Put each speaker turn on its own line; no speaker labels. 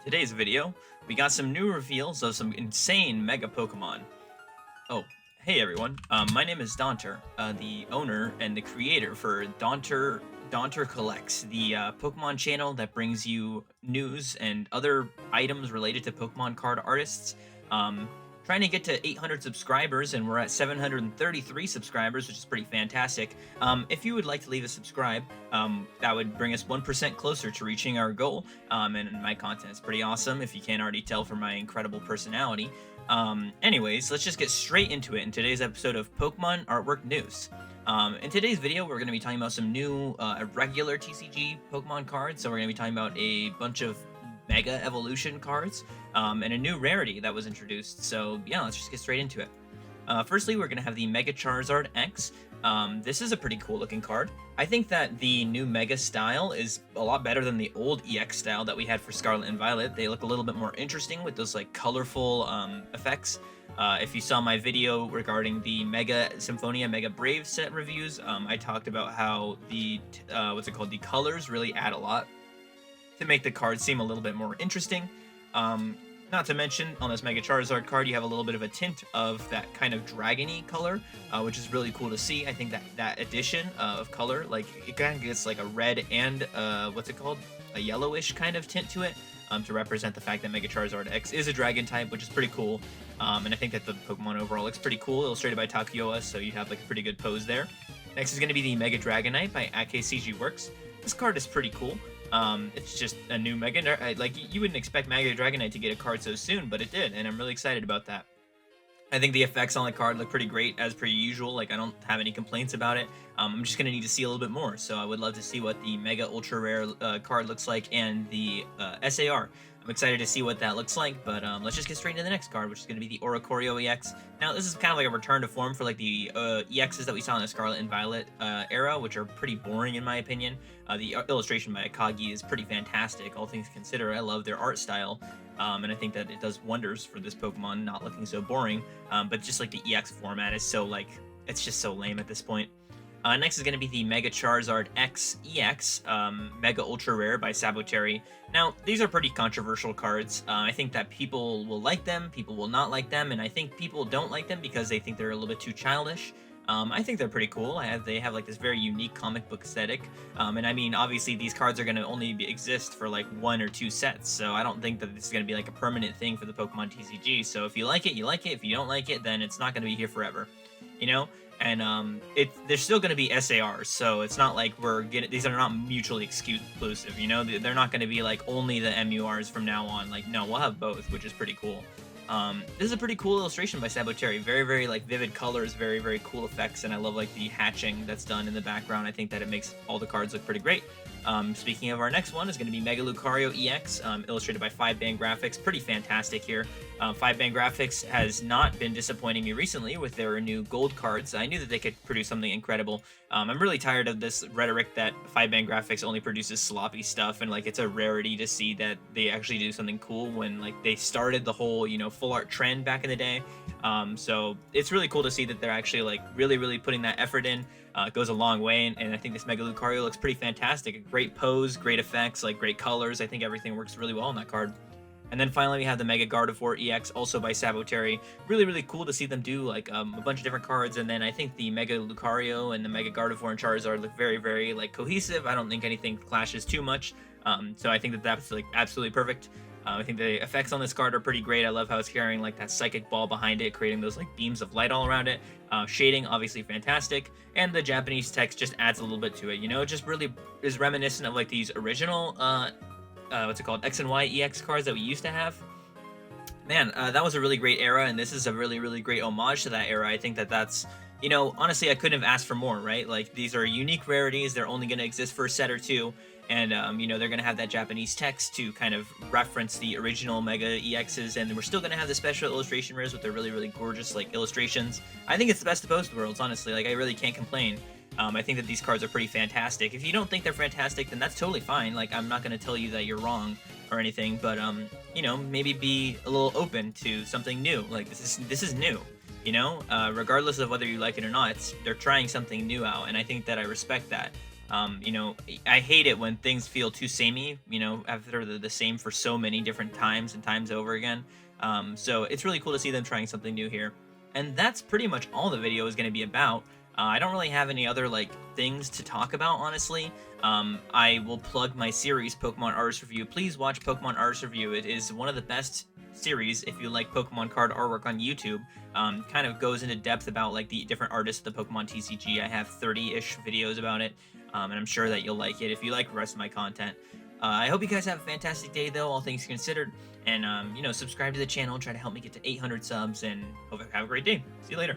Today's video, we got some new reveals of some insane Mega Pokemon. Oh, hey everyone. My name is Daunter, the owner and the creator for Daunter Collects, the Pokemon channel that brings you news and other items related to Pokemon card artists. Um, Trying to get to 800 subscribers, and we're at 733 subscribers, which is pretty fantastic. If you would like to leave a subscribe, that would bring us 1% closer to reaching our goal. And my content is pretty awesome, if you can't already tell from my incredible personality. Anyways, let's just get straight into it in today's episode of Pokemon Artwork News. In today's video, we're going to be talking about some new regular TCG Pokemon cards. So we're going to be talking about a bunch of Mega Evolution cards and a new rarity that was introduced. So yeah, let's just get straight into it. Firstly, we're going to have the Mega Charizard X. This is a pretty cool looking card. I think that the new Mega style is a lot better than the old EX style that we had for Scarlet and Violet. They look a little bit more interesting with those like colorful effects. If you saw my video regarding the Mega Symphonia Mega Brave set reviews, I talked about how the the colors really add a lot to make the card seem a little bit more interesting. Not to mention, on this Mega Charizard card, you have a little bit of a tint of that kind of dragony color, which is really cool to see. I think that addition of color, like, it kind of gets like a red and, a yellowish kind of tint to it, to represent the fact that Mega Charizard X is a dragon type, which is pretty cool. And I think that the Pokemon overall looks pretty cool, illustrated by Takioa, so you have like a pretty good pose there. Next is going to be the Mega Dragonite by AKCG Works. This card is pretty cool. It's just a new Mega, like, you wouldn't expect Mega Dragonite to get a card so soon, but it did, and I'm really excited about that. I think the effects on the card look pretty great, as per usual. Like, I don't have any complaints about it. I'm just going to need to see a little bit more, so I would love to see what the Mega Ultra Rare card looks like, and the SAR. I'm excited to see what that looks like, but let's just get straight into the next card, which is going to be the Oraoro EX. Now, this is kind of like a return to form for like the EXs that we saw in the Scarlet and Violet era, which are pretty boring in my opinion. The illustration by Akagi is pretty fantastic, all things considered. I love their art style, and I think that it does wonders for this Pokemon not looking so boring. But just like the EX format is so, like, it's just so lame at this point. Next is going to be the Mega Charizard X EX, Mega Ultra Rare by Saboteri. Now, these are pretty controversial cards. I think that people will like them, people will not like them, and I think people don't like them because they think they're a little bit too childish. I think they're pretty cool. They have like this very unique comic book aesthetic. And I mean, obviously these cards are going to only exist for like 1 or 2 sets. So I don't think that this is going to be like a permanent thing for the Pokemon TCG. So if you like it, you like it. If you don't like it, then it's not going to be here forever, you know? And they're still going to be SARs, so it's not like these are not mutually exclusive, you know? They're not going to be like only the MURs from now on. Like, no, we'll have both, which is pretty cool. This is a pretty cool illustration by Saboteri. Very, very like vivid colors, very, very cool effects, and I love like the hatching that's done in the background. I think that it makes all the cards look pretty great. Speaking of, our next one is going to be Mega Lucario EX, illustrated by 5-Band Graphics. Pretty fantastic here. 5-Band Graphics has not been disappointing me recently with their new gold cards. I knew that they could produce something incredible. I'm really tired of this rhetoric that 5-Band Graphics only produces sloppy stuff, and like it's a rarity to see that they actually do something cool when like they started the whole, you know, full art trend back in the day. So it's really cool to see that they're actually like really putting that effort in. It goes a long way, and I think this Mega Lucario looks pretty fantastic. A great pose, great effects, like great colors. I think everything works really well on that card. And then finally, we have the Mega Gardavore EX, also by Saboteri. Really cool to see them do like a bunch of different cards. And then I think the Mega Lucario and the Mega Gardevoir and Charizard look very like cohesive. I don't think anything clashes too much. So I think that that's like absolutely perfect. I think the effects on this card are pretty great. I love how it's carrying like that psychic ball behind it, creating those like beams of light all around it. Shading, obviously fantastic. And the Japanese text just adds a little bit to it. You know, it just really is reminiscent of like these original, X and Y EX cards that we used to have. Man, that was a really great era, and this is a really great homage to that era. I think that that's, you know, honestly, I couldn't have asked for more, right? Like, these are unique rarities. They're only going to exist for a set or two. And, you know, they're going to have that Japanese text to kind of reference the original Mega EXs. And we're still going to have the special illustration rares with their really gorgeous, like, illustrations. I think it's the best of both worlds, honestly. Like, I really can't complain. I think that these cards are pretty fantastic. If you don't think they're fantastic, then that's totally fine. Like, I'm not going to tell you that you're wrong or anything. But, you know, maybe be a little open to something new. Like, this is new. You know, regardless of whether you like it or not, they're trying something new out, and I think that I respect that. You know, I hate it when things feel too samey, you know, after the same for so many different times and times over again. So it's really cool to see them trying something new here. And that's pretty much all the video is going to be about. I don't really have any other like things to talk about, honestly. I will plug my series, Pokemon Artist Review. Please watch Pokemon Artist Review. It is one of the best series if you like Pokemon card artwork on YouTube. Kind of goes into depth about like the different artists of the Pokemon TCG. I have 30-ish videos about it, and I'm sure that you'll like it if you like the rest of my content. I hope you guys have a fantastic day, though, all things considered. And, you know, subscribe to the channel, try to help me get to 800 subs, and hope you have a great day. See you later.